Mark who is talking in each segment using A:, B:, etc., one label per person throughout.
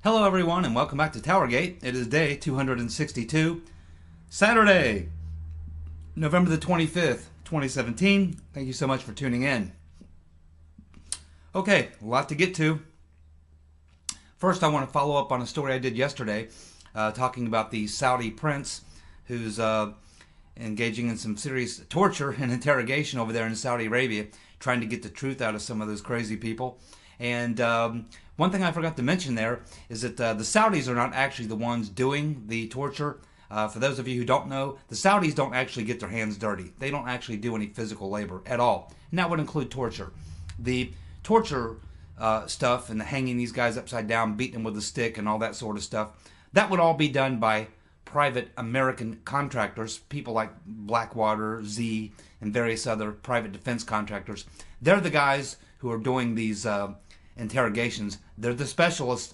A: Hello everyone and welcome back to TowerGate. It is day 262, Saturday, November the 25th, 2017. Thank you so much for tuning in. Okay, a lot to get to. First, I want to follow up on a story I did yesterday talking about the Saudi prince who's engaging in some serious torture and interrogation over there in Saudi Arabia, trying to get the truth out of some of those crazy people. And one thing I forgot to mention there is that the Saudis are not actually the ones doing the torture. For those of you who don't know, the Saudis don't actually get their hands dirty. They don't actually do any physical labor at all. And that would include torture. The torture stuff and the hanging these guys upside down, beating them with a stick and all that sort of stuff, that would all be done by private American contractors, people like Blackwater, Z, and various other private defense contractors. They're the guys who are doing these interrogations. They're the specialists.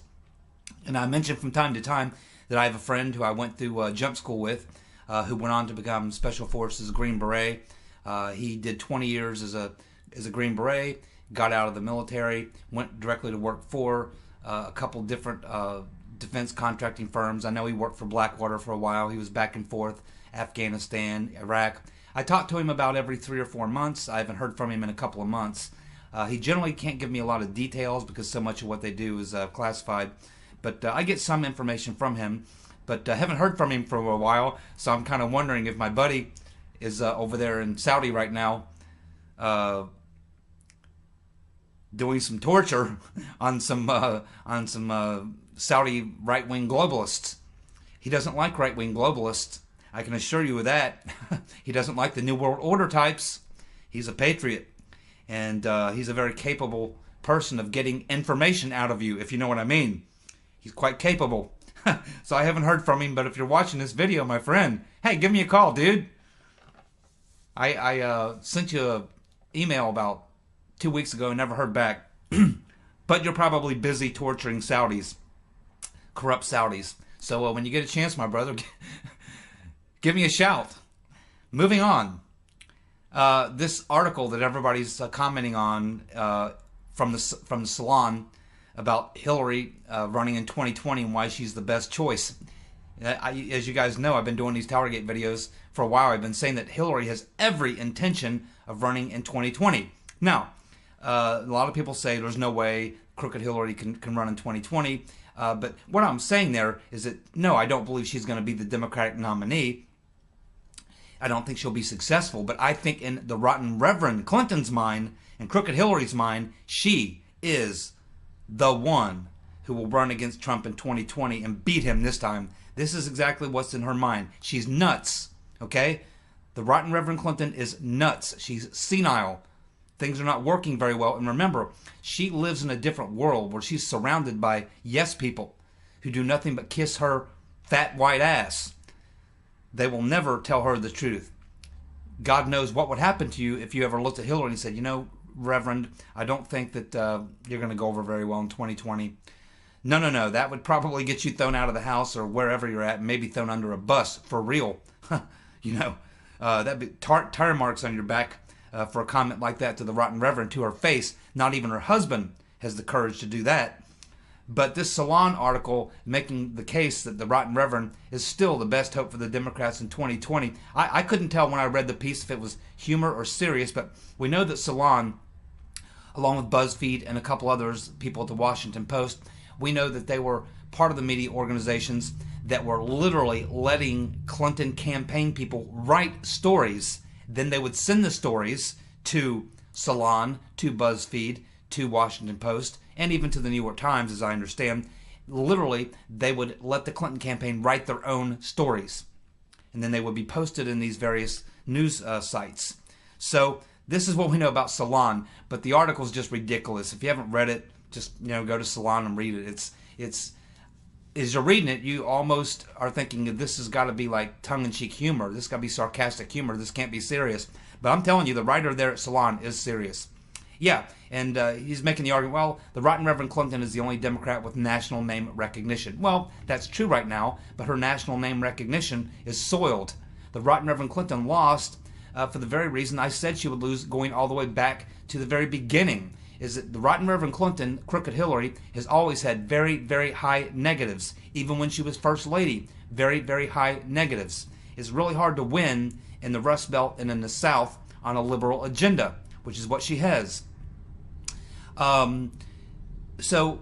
A: And I mentioned from time to time that I have a friend who I went through jump school with who went on to become Special Forces Green Beret. He did 20 years as a Green Beret, got out of the military, went directly to work for a couple different defense contracting firms. I know he worked for Blackwater for a while. He was back and forth, Afghanistan, Iraq. I talked to him about every 3 or 4 months. I haven't heard from him in a couple of months. He generally can't give me a lot of details because so much of what they do is classified. But I get some information from him. But I haven't heard from him for a while, so I'm kind of wondering if my buddy is over there in Saudi right now doing some torture on some Saudi right-wing globalists. He doesn't like right-wing globalists. I can assure you of that. He doesn't like the New World Order types. He's a patriot. And he's a very capable person of getting information out of you, if you know what I mean. He's quite capable. So I haven't heard from him, but if you're watching this video, my friend, hey, give me a call, dude. I sent you an email about 2 weeks ago and never heard back. But you're probably busy torturing Saudis, corrupt Saudis. So when you get a chance, my brother, give me a shout. Moving on. This article that everybody's commenting on from the Salon about Hillary running in 2020 and why she's the best choice. As you guys know, I've been doing these TowerGate videos for a while. I've been saying that Hillary has every intention of running in 2020. Now, a lot of people say there's no way crooked Hillary can run in 2020. But what I'm saying there is that, no, I don't believe she's going to be the Democratic nominee. I don't think she'll be successful, but I think in the rotten Reverend Clinton's mind and crooked Hillary's mind, she is the one who will run against Trump in 2020 and beat him this time. This is exactly what's in her mind. She's nuts, okay? The rotten Reverend Clinton is nuts. She's senile. Things are not working very well. And remember, she lives in a different world where she's surrounded by yes people who do nothing but kiss her fat white ass. They will never tell her the truth. God knows what would happen to you if you ever looked at Hillary and said, you know, Reverend, I don't think that you're going to go over very well in 2020. No. That would probably get you thrown out of the house or wherever you're at, and maybe thrown under a bus for real. You know, that'd be tire marks on your back for a comment like that to the rotten Reverend to her face. Not even her husband has the courage to do that. But this Salon article making the case that the rotten Reverend is still the best hope for the Democrats in 2020. I couldn't tell when I read the piece if it was humor or serious, but we know that Salon, along with BuzzFeed and a couple others, people at the Washington Post, we know that they were part of the media organizations that were literally letting Clinton campaign people write stories. Then they would send the stories to Salon, to BuzzFeed, to Washington Post, and even to the New York Times, as I understand. Literally, they would let the Clinton campaign write their own stories. And then they would be posted in these various news sites. So this is what we know about Salon, but the article is just ridiculous. If you haven't read it, just go to Salon and read it. It's as you're reading it, you almost are thinking that this has got to be like tongue-in-cheek humor. This has got to be sarcastic humor. This can't be serious. But I'm telling you, the writer there at Salon is serious. Yeah, and he's making the argument, well, the rotten Reverend Clinton is the only Democrat with national name recognition. Well, that's true right now, but her national name recognition is soiled. The rotten Reverend Clinton lost for the very reason I said she would lose, going all the way back to the very beginning. is that the Rotten Reverend Clinton, Crooked Hillary, has always had very, very high negatives. Even when she was First Lady, very, very high negatives. It's really hard to win in the Rust Belt and in the South on a liberal agenda, which is what she has. So,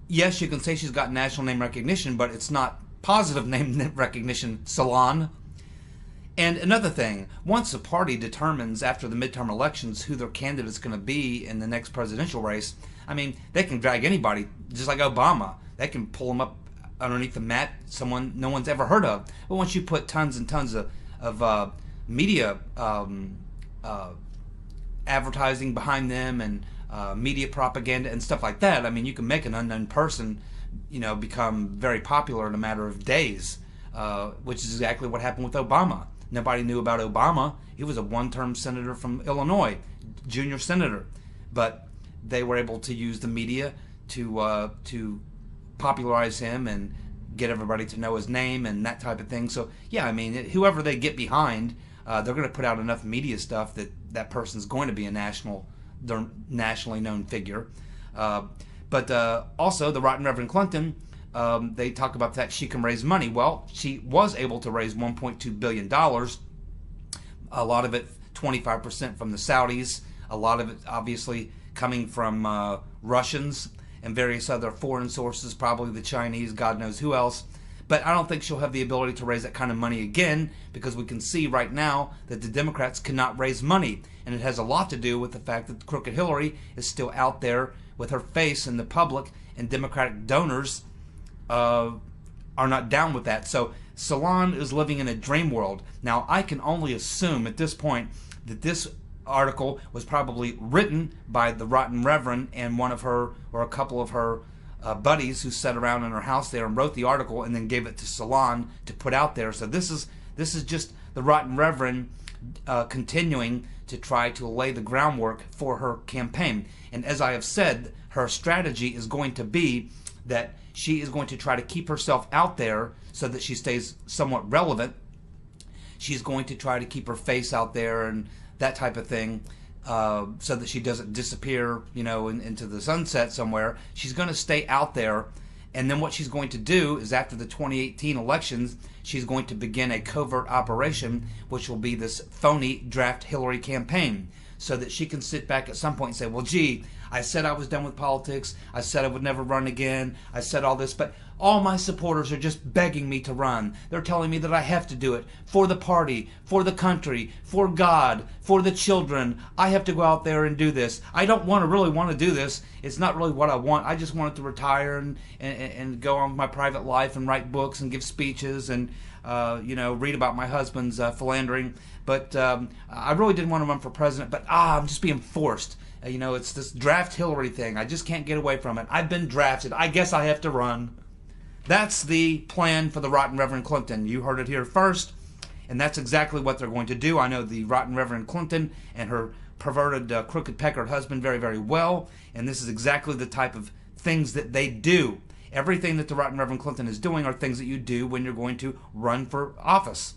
A: yes, you can say she's got national name recognition, but it's not positive name recognition, Salon. And another thing, once a party determines after the midterm elections who their candidate's going to be in the next presidential race, I mean, they can drag anybody, just like Obama. They can pull him up underneath the mat, someone no one's ever heard of. But once you put tons and tons of media advertising behind them and media propaganda and stuff like that, I mean, you can make an unknown person, become very popular in a matter of days, which is exactly what happened with Obama. Nobody knew about Obama. He was a one-term senator from Illinois, junior senator, but they were able to use the media to popularize him and get everybody to know his name and that type of thing. So yeah, I mean, whoever they get behind, they're going to put out enough media stuff that that person's going to be a nationally known figure. But also the Rotten Reverend Clinton, they talk about that she can raise money. Well, she was able to raise $1.2 billion. A lot of it, 25% from the Saudis. A lot of it, obviously, coming from Russians and various other foreign sources, probably the Chinese, God knows who else. But I don't think she'll have the ability to raise that kind of money again, because we can see right now that the Democrats cannot raise money. And it has a lot to do with the fact that Crooked Hillary is still out there with her face in the public, and Democratic donors are not down with that. So Salon is living in a dream world. Now, I can only assume at this point that this article was probably written by the Rotten Reverend and one of her, or a couple of her buddies who sat around in her house there and wrote the article and then gave it to Salon to put out there. So this is just the Rotten Reverend continuing to try to lay the groundwork for her campaign. And as I have said, her strategy is going to be that she is going to try to keep herself out there so that she stays somewhat relevant. She's going to try to keep her face out there and that type of thing, so that she doesn't disappear, into the sunset somewhere. She's going to stay out there, and then what she's going to do is after the 2018 elections, she's going to begin a covert operation, which will be this phony draft Hillary campaign, so that she can sit back at some point and say, well, gee, I said I was done with politics. I said I would never run again. I said all this, but all my supporters are just begging me to run. They're telling me that I have to do it for the party, for the country, for God, for the children. I have to go out there and do this. I don't really want to do this. It's not really what I want. I just wanted to retire and go on with my private life and write books and give speeches and read about my husband's philandering. But I really didn't want to run for president, but I'm just being forced. It's this draft Hillary thing. I just can't get away from it. I've been drafted. I guess I have to run. That's the plan for the Rotten Reverend Clinton. You heard it here first, and that's exactly what they're going to do. I know the Rotten Reverend Clinton and her perverted, crooked, peckered husband very, very well, and this is exactly the type of things that they do. Everything that the Rotten Reverend Clinton is doing are things that you do when you're going to run for office.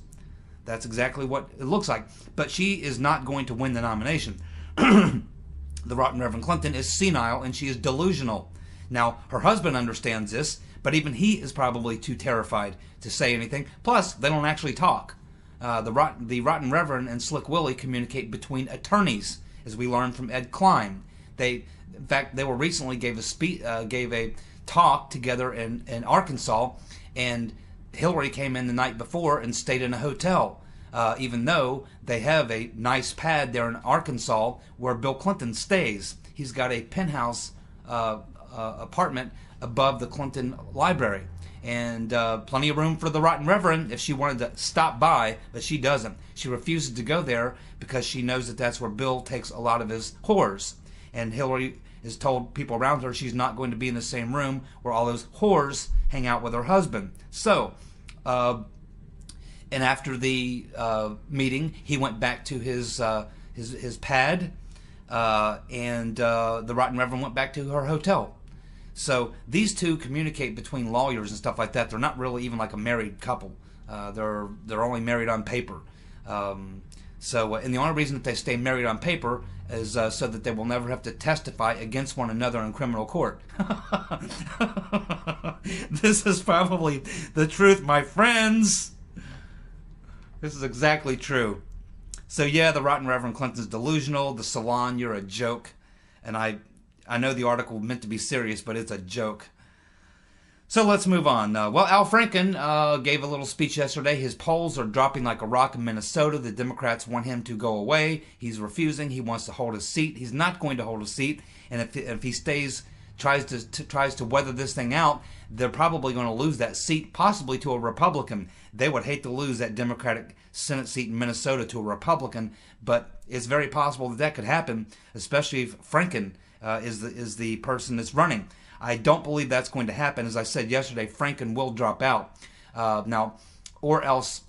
A: That's exactly what it looks like. But she is not going to win the nomination. The Rotten Reverend Clinton is senile and she is delusional. Now, her husband understands this, but even he is probably too terrified to say anything. Plus, they don't actually talk. The Rotten Reverend and Slick Willie communicate between attorneys, as we learned from Ed Klein. In fact, they were recently gave a talk together in Arkansas, and Hillary came in the night before and stayed in a hotel, even though they have a nice pad there in Arkansas where Bill Clinton stays. He's got a penthouse apartment above the Clinton Library, and plenty of room for the Rotten Reverend if she wanted to stop by, but she doesn't. She refuses to go there because she knows that that's where Bill takes a lot of his whores, and Hillary has told people around her she's not going to be in the same room where all those whores hang out with her husband. So, and after the meeting, he went back to his pad, and the Rotten Reverend went back to her hotel. So these two communicate between lawyers and stuff like that. They're not really even like a married couple. They're only married on paper. So, and the only reason that they stay married on paper is so that they will never have to testify against one another in criminal court. This is probably the truth, my friends. This is exactly true. So yeah, the Rotten Reverend Clinton's delusional. The Salon, you're a joke. And I know the article meant to be serious, but it's a joke. So let's move on. Well, Al Franken gave a little speech yesterday. His polls are dropping like a rock in Minnesota. The Democrats want him to go away. He's refusing. He wants to hold his seat. He's not going to hold a seat. And if he stays, tries to weather this thing out, they're probably going to lose that seat, possibly to a Republican. They would hate to lose that Democratic Senate seat in Minnesota to a Republican, but it's very possible that that could happen, especially if Franken is the person that's running. I don't believe that's going to happen. As I said yesterday, Franken will drop out. Now, or else,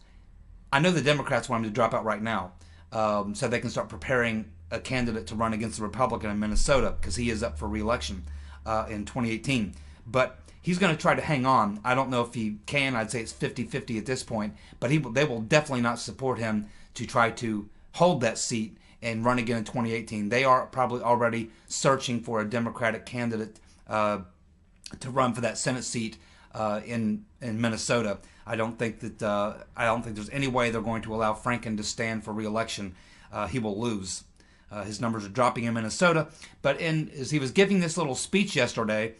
A: I know the Democrats want him to drop out right now, so they can start preparing a candidate to run against the Republican in Minnesota, because he is up for re-election in 2018. But he's going to try to hang on. I don't know if he can. I'd say it's 50-50 at this point. But they will definitely not support him to try to hold that seat and run again in 2018. They are probably already searching for a Democratic candidate to run for that Senate seat in Minnesota. I don't think there's any way they're going to allow Franken to stand for re-election. He will lose. His numbers are dropping in Minnesota. But as he was giving this little speech yesterday,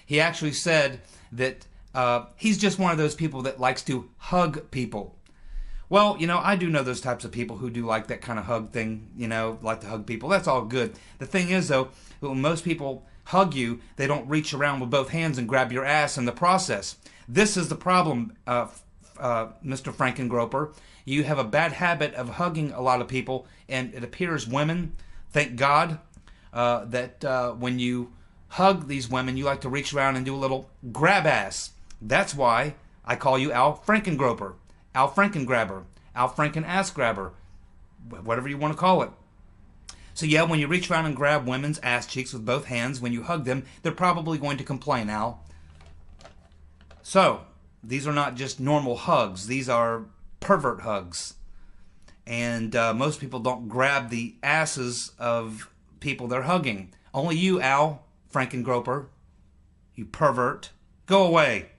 A: he actually said that he's just one of those people that likes to hug people. Well, I do know those types of people who do like that kind of hug thing, like to hug people. That's all good. The thing is, though, when most people hug you, they don't reach around with both hands and grab your ass in the process. This is the problem, Mr. Frankengroper. You have a bad habit of hugging a lot of people, and it appears women, thank God, that when you hug these women, you like to reach around and do a little grab ass. That's why I call you Al Frankengroper, Al Frankengrabber, Al Franken ass grabber, whatever you want to call it. So yeah, when you reach around and grab women's ass cheeks with both hands, when you hug them, they're probably going to complain, Al. So, these are not just normal hugs. These are pervert hugs. And most people don't grab the asses of people they're hugging. Only you, Al Frankengroper, you pervert. Go away.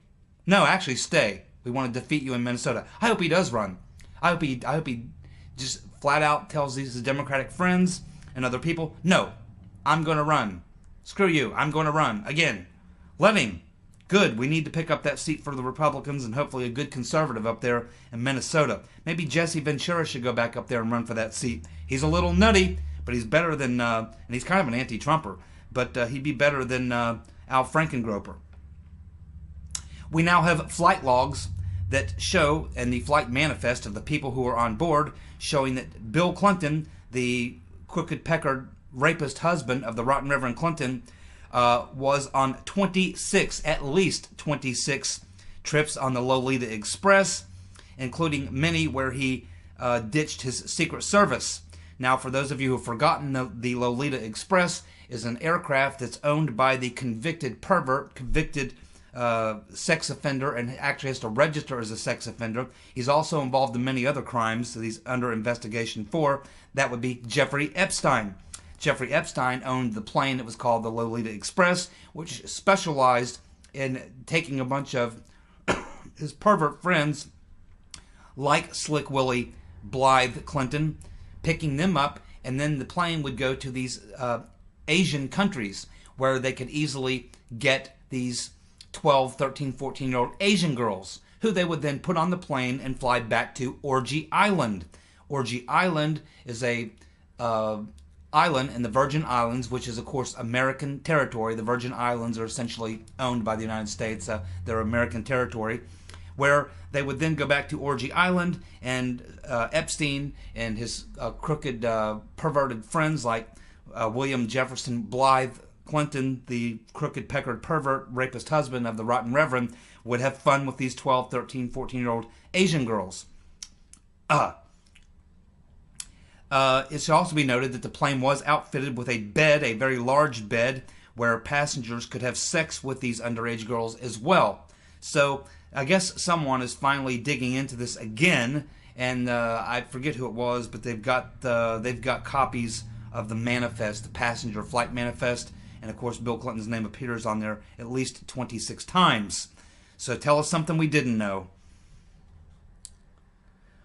A: No, actually stay. We want to defeat you in Minnesota. I hope he does run. I hope he just flat out tells his Democratic friends and other people, no, I'm going to run. Screw you, I'm going to run. Again, let him. Good, we need to pick up that seat for the Republicans and hopefully a good conservative up there in Minnesota. Maybe Jesse Ventura should go back up there and run for that seat. He's a little nutty, but he's better than, and he's kind of an anti-Trumper, but he'd be better than Al Frankengroper. We now have flight logs that show, and the flight manifest of the people who are on board, showing that Bill Clinton, the crooked peckered rapist husband of the Rotten Reverend Clinton, was on at least 26 trips on the Lolita Express, including many where he ditched his Secret Service. Now, for those of you who have forgotten, the Lolita Express is an aircraft that's owned by the convicted pervert, convicted sex offender, and actually has to register as a sex offender. He's also involved in many other crimes that he's under investigation for. That would be Jeffrey Epstein. Jeffrey Epstein owned the plane that was called the Lolita Express, which specialized in taking a bunch of his pervert friends, like Slick Willie Blythe Clinton, picking them up, and then the plane would go to these Asian countries where they could easily get these 12, 13, 14-year-old Asian girls, who they would then put on the plane and fly back to Orgy Island. Orgy Island is a island in the Virgin Islands, which is, of course, American territory. The Virgin Islands are essentially owned by the United States. They're American territory, where they would then go back to Orgy Island, and Epstein and his crooked, perverted friends like William Jefferson Blythe Clinton, the crooked, peckered, pervert, rapist husband of the Rotten Reverend, would have fun with these 12, 13, 14-year-old Asian girls. It should also be noted that the plane was outfitted with a bed, a very large bed, where passengers could have sex with these underage girls as well. So I guess someone is finally digging into this again, and I forget who it was, but they've got copies of the manifest, the passenger flight manifest, and of course Bill Clinton's name appears on there at least 26 times. So tell us something we didn't know.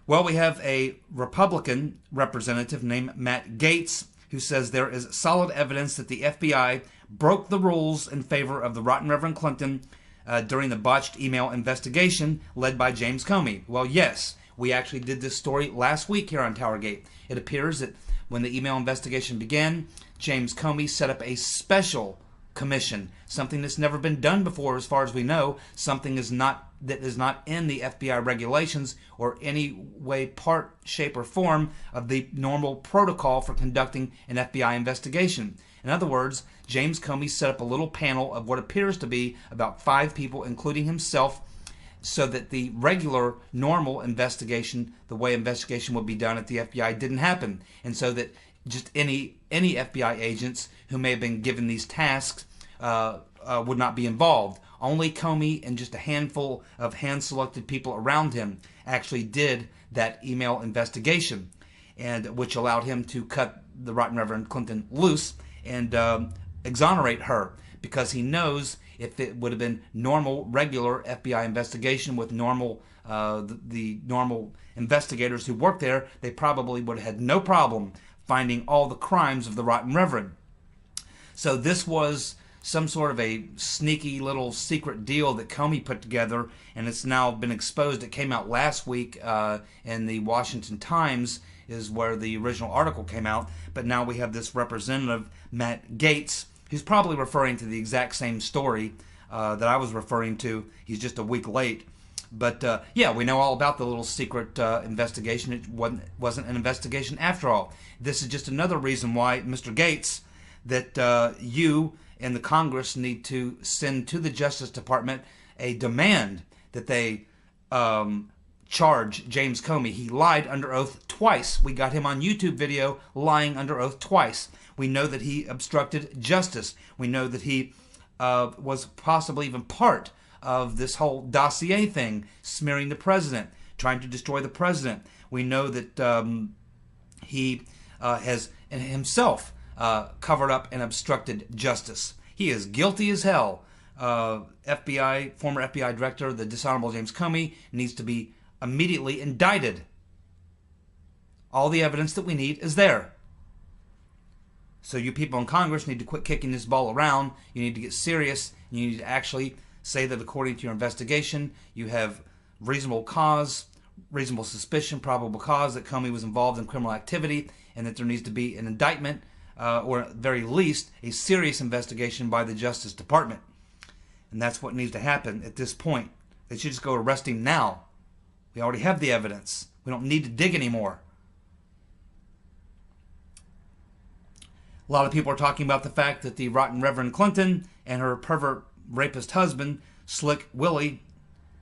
A: Well, we have a Republican representative named Matt Gaetz who says there is solid evidence that the FBI broke the rules in favor of the rotten Reverend Clinton during the botched email investigation led by James Comey. Well, yes, we actually did this story last week here on TowerGate. It appears that when the email investigation began, James Comey set up a special commission, something that's never been done before as far as we know, something that is not in the FBI regulations or any way, part, shape, or form of the normal protocol for conducting an FBI investigation. In other words, James Comey set up a little panel of what appears to be about 5 people, including himself, so that the regular, normal investigation, the way investigation would be done at the FBI, didn't happen. And so that just any FBI agents who may have been given these tasks would not be involved. Only Comey and just a handful of hand-selected people around him actually did that email investigation, and which allowed him to cut the rotten Reverend Clinton loose and exonerate her, because he knows if it would have been normal, regular FBI investigation with normal the normal investigators who work there, they probably would have had no problem finding all the crimes of the rotten Reverend. So this was some sort of a sneaky little secret deal that Comey put together, and it's now been exposed. It came out last week in the Washington Times is where the original article came out, but now we have this representative, Matt Gaetz, who's probably referring to the exact same story that I was referring to. He's just a week late. But yeah, we know all about the little secret investigation. It wasn't an investigation after all. This is just another reason why, Mr. Gaetz, that you and the Congress need to send to the Justice Department a demand that they charge James Comey. He lied under oath twice. We got him on YouTube video lying under oath twice. We know that he obstructed justice. We know that he was possibly even part of this whole dossier thing, smearing the president, trying to destroy the president. We know that he has himself covered up and obstructed justice. He is guilty as hell. Former FBI director, the dishonorable James Comey, needs to be immediately indicted. All the evidence that we need is there. So you people in Congress need to quit kicking this ball around. You need to get serious. You need to actually say that according to your investigation, you have reasonable cause, reasonable suspicion, probable cause that Comey was involved in criminal activity, and that there needs to be an indictment, or at the very least, a serious investigation by the Justice Department. And that's what needs to happen at this point. They should just go arrest him now. We already have the evidence. We don't need to dig anymore. A lot of people are talking about the fact that the rotten Reverend Clinton and her pervert rapist husband, Slick Willie,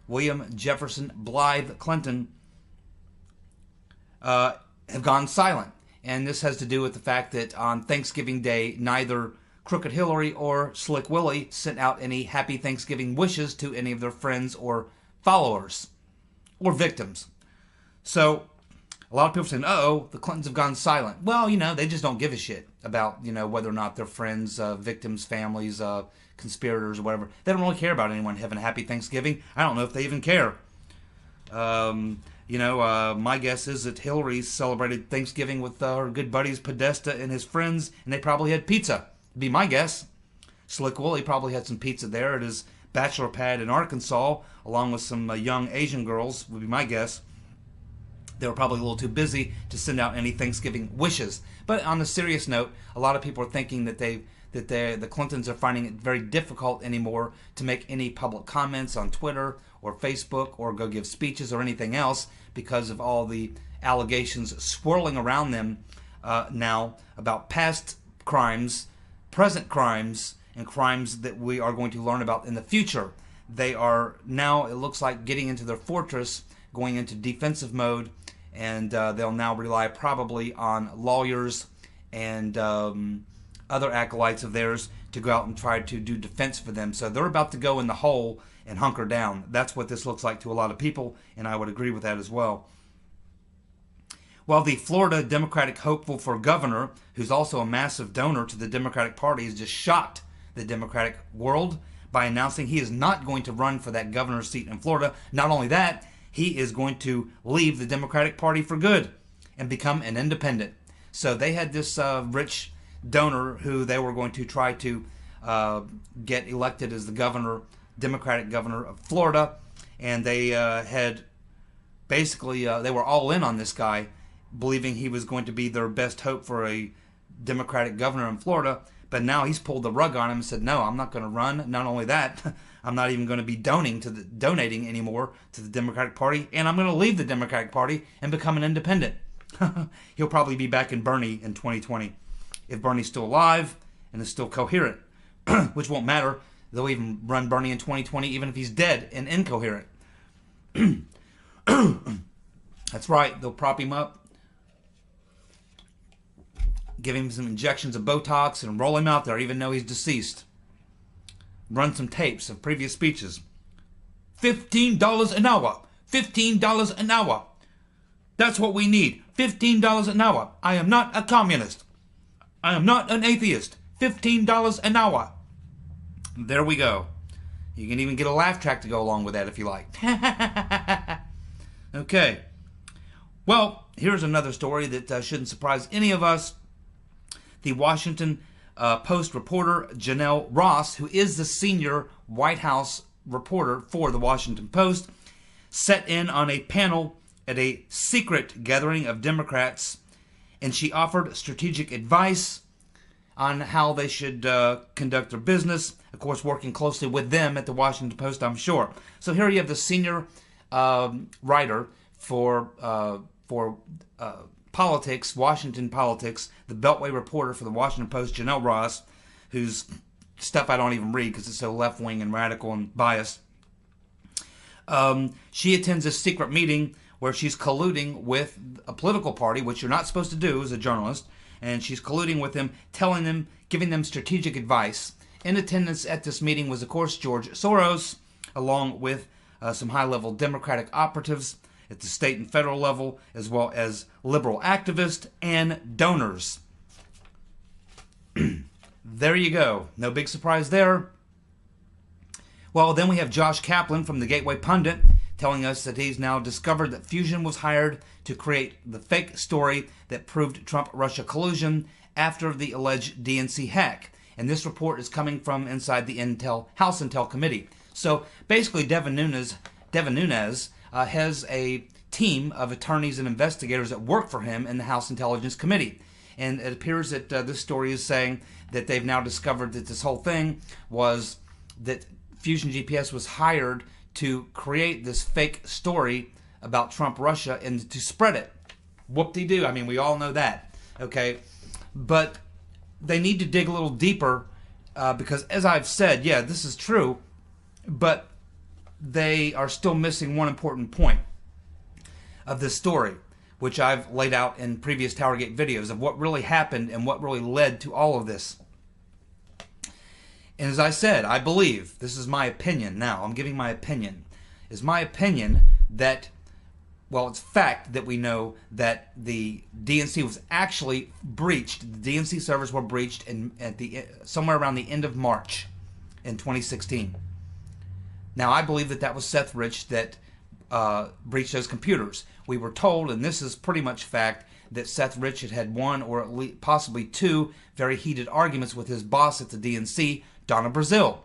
A: William Jefferson Blythe Clinton, have gone silent. And this has to do with the fact that on Thanksgiving Day, neither Crooked Hillary or Slick Willie sent out any happy Thanksgiving wishes to any of their friends or followers or victims. So a lot of people are saying, uh-oh, the Clintons have gone silent. Well, they just don't give a shit about, whether or not their friends, victims, families, conspirators, or whatever. They don't really care about anyone having a happy Thanksgiving. I don't know if they even care. My guess is that Hillary celebrated Thanksgiving with her good buddies Podesta and his friends, and they probably had pizza. Would be my guess. Slick Willie probably had some pizza there at his bachelor pad in Arkansas, along with some young Asian girls, would be my guess. They were probably a little too busy to send out any Thanksgiving wishes. But on a serious note, a lot of people are thinking that the Clintons are finding it very difficult anymore to make any public comments on Twitter or Facebook or go give speeches or anything else because of all the allegations swirling around them now about past crimes, present crimes, and crimes that we are going to learn about in the future. They are now, it looks like, getting into their fortress, going into defensive mode, and they'll now rely probably on lawyers and other acolytes of theirs to go out and try to do defense for them. So they're about to go in the hole and hunker down. That's what this looks like to a lot of people, and I would agree with that as well. Well, the Florida Democratic hopeful for governor, who's also a massive donor to the Democratic Party, has just shocked the Democratic world by announcing he is not going to run for that governor's seat in Florida. Not only that, he is going to leave the Democratic Party for good and become an independent. So they had this rich donor who they were going to try to get elected as the governor, Democratic governor of Florida, and they had basically, they were all in on this guy, believing he was going to be their best hope for a Democratic governor in Florida. But now he's pulled the rug on him and said, no, I'm not going to run. Not only that, I'm not even going to be donating anymore to the Democratic Party, and I'm going to leave the Democratic Party and become an independent. He'll probably be back in Bernie in 2020. If Bernie's still alive and is still coherent, which won't matter. They'll even run Bernie in 2020 even if he's dead and incoherent. That's right, they'll prop him up, give him some injections of Botox and roll him out there even though he's deceased. Run some tapes of previous speeches. $15 an hour. $15 an hour. That's what we need. $15 an hour. I am not a communist. I am not an atheist. $15 an hour. There we go. You can even get a laugh track to go along with that if you like. Okay. Well, here's another story that shouldn't surprise any of us. The Washington Post reporter Janelle Ross, who is the senior White House reporter for the Washington Post, sat in on a panel at a secret gathering of Democrats, and she offered strategic advice on how they should conduct their business. Of course, working closely with them at the Washington Post, I'm sure. So here you have the senior writer for politics, Washington politics, the Beltway reporter for the Washington Post, Janelle Ross, whose stuff I don't even read because it's so left-wing and radical and biased. She attends a secret meeting where she's colluding with a political party, which you're not supposed to do as a journalist, and she's colluding with them, telling them, giving them strategic advice. In attendance at this meeting was, of course, George Soros, along with some high-level Democratic operatives at the state and federal level, as well as liberal activists and donors. There you go. No big surprise there. Well, then we have Josh Kaplan from the Gateway Pundit telling us that he's now discovered that Fusion was hired to create the fake story that proved Trump-Russia collusion after the alleged DNC hack. And this report is coming from inside the House Intel Committee. So basically, Devin Nunez has a team of attorneys and investigators that work for him in the House Intelligence Committee. And it appears that this story is saying that they've now discovered that this whole thing was that Fusion GPS was hired to create this fake story about Trump-Russia and to spread it. Whoop-de-doo. I mean, we all know that. Okay? But they need to dig a little deeper because, as I've said, yeah, this is true, but they are still missing one important point of this story, which I've laid out in previous TowerGate videos of what really happened and what really led to all of this. And as I said, I believe, this is my opinion now, I'm giving my opinion, is my opinion that, well, it's fact that we know that the DNC was actually breached. The DNC servers were breached somewhere around the end of March in 2016. Now, I believe that was Seth Rich that breached those computers. We were told, and this is pretty much fact, that Seth Rich had one or at least possibly two very heated arguments with his boss at the DNC, Donna Brazile,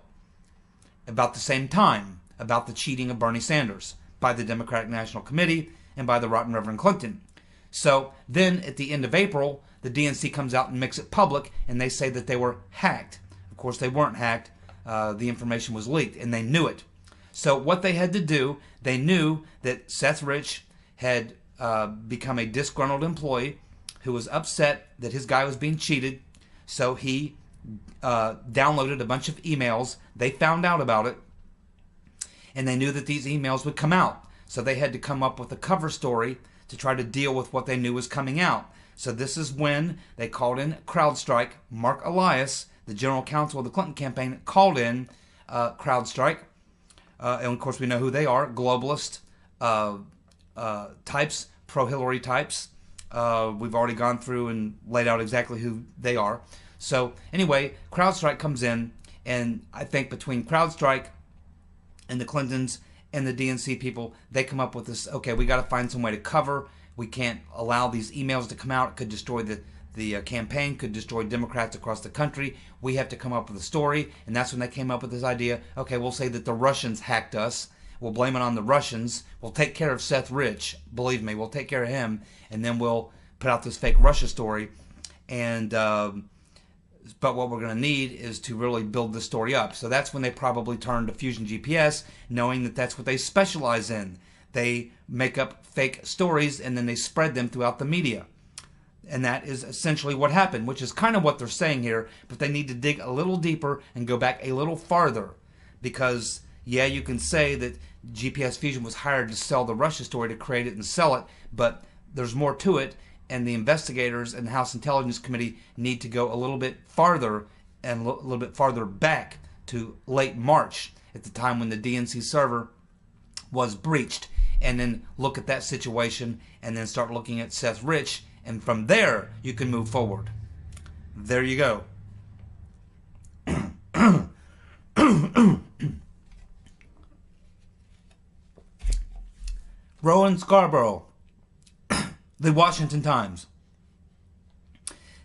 A: about the same time, about the cheating of Bernie Sanders by the Democratic National Committee and by the rotten Reverend Clinton. So then at the end of April, the DNC comes out and makes it public, and they say that they were hacked. Of course, they weren't hacked. The information was leaked, and they knew it. So what they had to do, they knew that Seth Rich had become a disgruntled employee who was upset that his guy was being cheated. So he downloaded a bunch of emails. They found out about it, and they knew that these emails would come out. So they had to come up with a cover story to try to deal with what they knew was coming out. So this is when they called in CrowdStrike. Mark Elias, the general counsel of the Clinton campaign, called in CrowdStrike. And of course we know who they are, globalist types, pro-Hillary types. We've already gone through and laid out exactly who they are. So anyway, CrowdStrike comes in, and I think between CrowdStrike and the Clintons and the DNC people, they come up with this, okay, we got to find some way to cover. We can't allow these emails to come out. It could destroy the campaign, could destroy Democrats across the country. We have to come up with a story, and that's when they came up with this idea. Okay, we'll say that the Russians hacked us. We'll blame it on the Russians. We'll take care of Seth Rich. Believe me, we'll take care of him, and then we'll put out this fake Russia story. And but what we're going to need is to really build the story up. So that's when they probably turn to Fusion GPS, knowing that that's what they specialize in. They make up fake stories, and then they spread them throughout the media. And that is essentially what happened, which is kind of what they're saying here, but they need to dig a little deeper and go back a little farther. Because, yeah, you can say that GPS Fusion was hired to sell the Russia story, to create it and sell it, but there's more to it, and the investigators and the House Intelligence Committee need to go a little bit farther and a little bit farther back to late March, at the time when the DNC server was breached, and then look at that situation, and then start looking at Seth Rich. And from there, you can move forward. There you go. Rowan Scarborough, The Washington Times.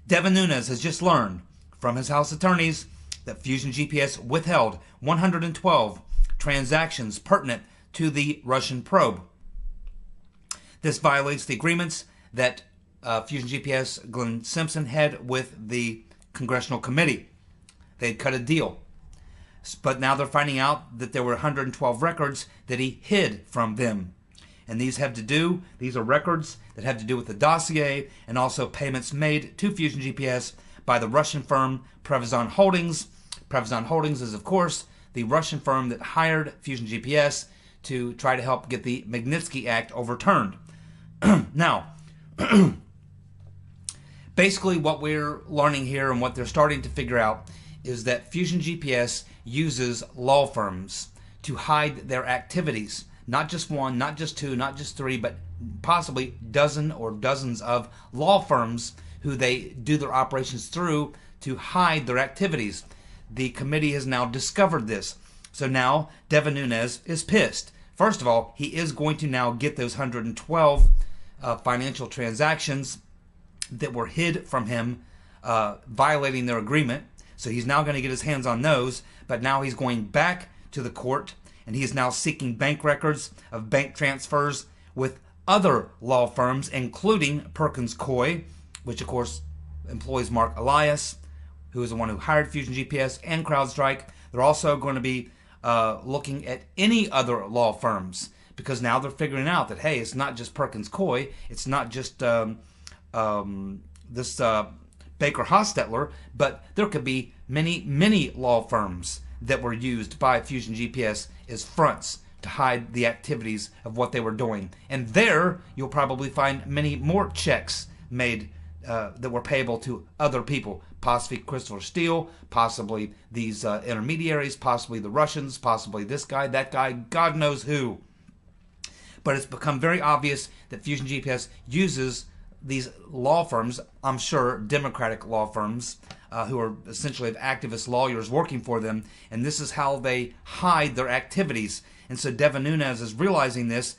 A: Devin Nunez has just learned from his House attorneys that Fusion GPS withheld 112 transactions pertinent to the Russian probe. This violates the agreements that Fusion GPS Glenn Simpson had with the Congressional Committee. They had cut a deal. But now they're finding out that there were 112 records that he hid from them. And these are records that have to do with the dossier, and also payments made to Fusion GPS by the Russian firm Previzon Holdings. Previzon Holdings is, of course, the Russian firm that hired Fusion GPS to try to help get the Magnitsky Act overturned. Now, basically what we're learning here and what they're starting to figure out is that Fusion GPS uses law firms to hide their activities. Not just one, not just two, not just three, but possibly dozen or dozens of law firms who they do their operations through to hide their activities. The committee has now discovered this. So now Devin Nunez is pissed. First of all, he is going to now get those 112 financial transactions that were hid from him, violating their agreement. So he's now going to get his hands on those, but now he's going back to the court, and he is now seeking bank records of bank transfers with other law firms, including Perkins Coie, which of course employs Mark Elias, who is the one who hired Fusion GPS, and CrowdStrike. They're also going to be looking at any other law firms, because now they're figuring out that, hey, it's not just Perkins Coie, it's not just this Baker Hostetler, but there could be many law firms that were used by Fusion GPS as fronts to hide the activities of what they were doing. And there you'll probably find many more checks made that were payable to other people, possibly Christopher Steele, possibly these intermediaries, possibly the Russians, possibly this guy, that guy, God knows who. But it's become very obvious that Fusion GPS uses these law firms, I'm sure Democratic law firms, who are essentially activist lawyers working for them, and this is how they hide their activities. And so Devin Nunez is realizing this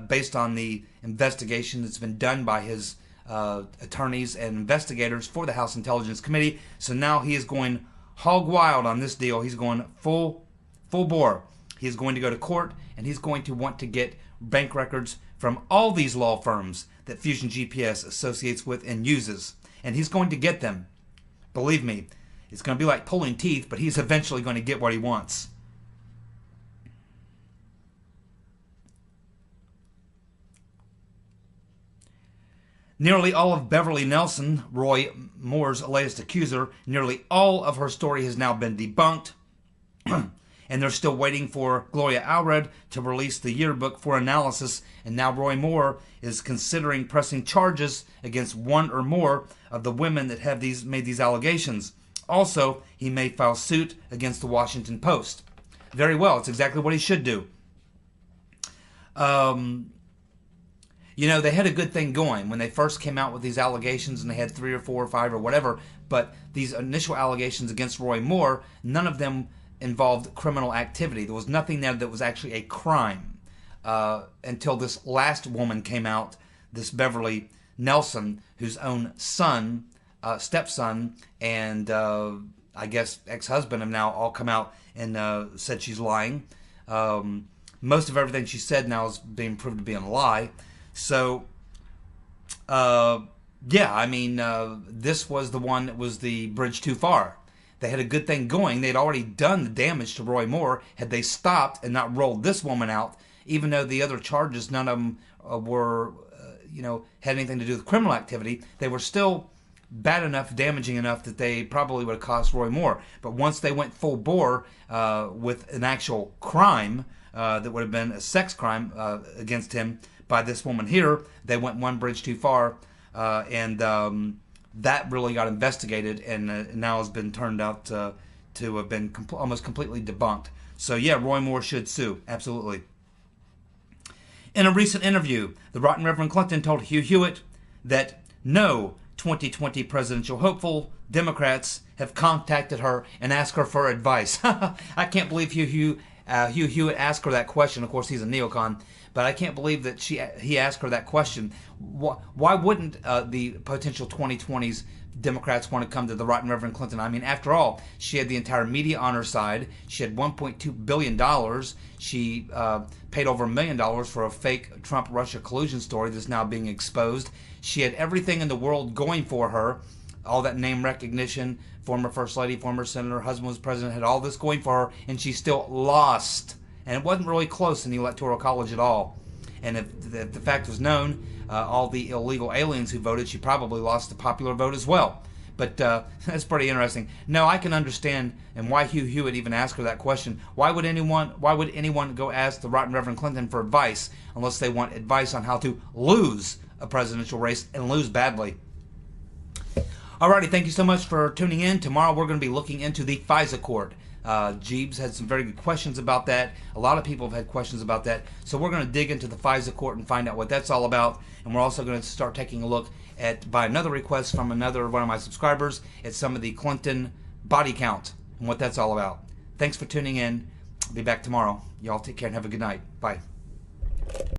A: based on the investigation that's been done by his attorneys and investigators for the House Intelligence Committee. So now he is going hog wild on this deal. He's going full bore. He's going to go to court, and he's going to want to get bank records from all these law firms that Fusion GPS associates with and uses. And he's going to get them. Believe me, it's going to be like pulling teeth, but he's eventually going to get what he wants. Nearly all of Beverly Nelson, Roy Moore's latest accuser, nearly all of her story has now been debunked. And they're still waiting for Gloria Allred to release the yearbook for analysis. And now Roy Moore is considering pressing charges against one or more of the women that have made these allegations. Also, he may file suit against the Washington Post. Very well, it's exactly what he should do. You know, they had a good thing going when they first came out with these allegations, and they had 3 or 4 or 5 or whatever. But these initial allegations against Roy Moore, none of them involved criminal activity. There was nothing there that was actually a crime until this last woman came out, this Beverly Nelson, whose own son, stepson, and I guess ex-husband have now all come out and said she's lying. Most of everything she said now is being proved to be a lie. So, yeah, I mean, this was the one that was the bridge too far. They had a good thing going. They'd already done the damage to Roy Moore. Had they stopped and not rolled this woman out, even though the other charges, none of them were, had anything to do with criminal activity, they were still bad enough, damaging enough that they probably would have cost Roy Moore. But once they went full bore with an actual crime that would have been a sex crime against him by this woman here, they went one bridge too far, and that really got investigated, and now has been turned out to have been almost completely debunked. So yeah, Roy Moore should sue, absolutely. In a recent interview, the Right Reverend Clinton told Hugh Hewitt that no 2020 presidential hopeful Democrats have contacted her and asked her for advice. I can't believe Hugh Hewitt asked her that question. Of course, he's a neocon, but I can't believe that he asked her that question. Why wouldn't the potential 2020s Democrats want to come to the Right Reverend Clinton? I mean, after all, she had the entire media on her side. She had $1.2 billion. She paid over $1 million for a fake Trump-Russia collusion story that's now being exposed. She had everything in the world going for her. All that name recognition, former First Lady, former Senator, husband was president, had all this going for her, and she still lost. And it wasn't really close in the Electoral College at all. And if the fact was known, all the illegal aliens who voted, she probably lost the popular vote as well. But that's pretty interesting. No, I can understand and why Hugh Hewitt even asked her that question. Why would anyone go ask the Right Reverend Clinton for advice unless they want advice on how to lose a presidential race and lose badly? Alrighty, thank you so much for tuning in. Tomorrow we're going to be looking into the FISA court. Jeeves had some very good questions about that. A lot of people have had questions about that. So we're going to dig into the FISA court and find out what that's all about. And we're also going to start taking a look at, by another request from another one of my subscribers, at some of the Clinton body count and what that's all about. Thanks for tuning in. I'll be back tomorrow. Y'all take care and have a good night. Bye.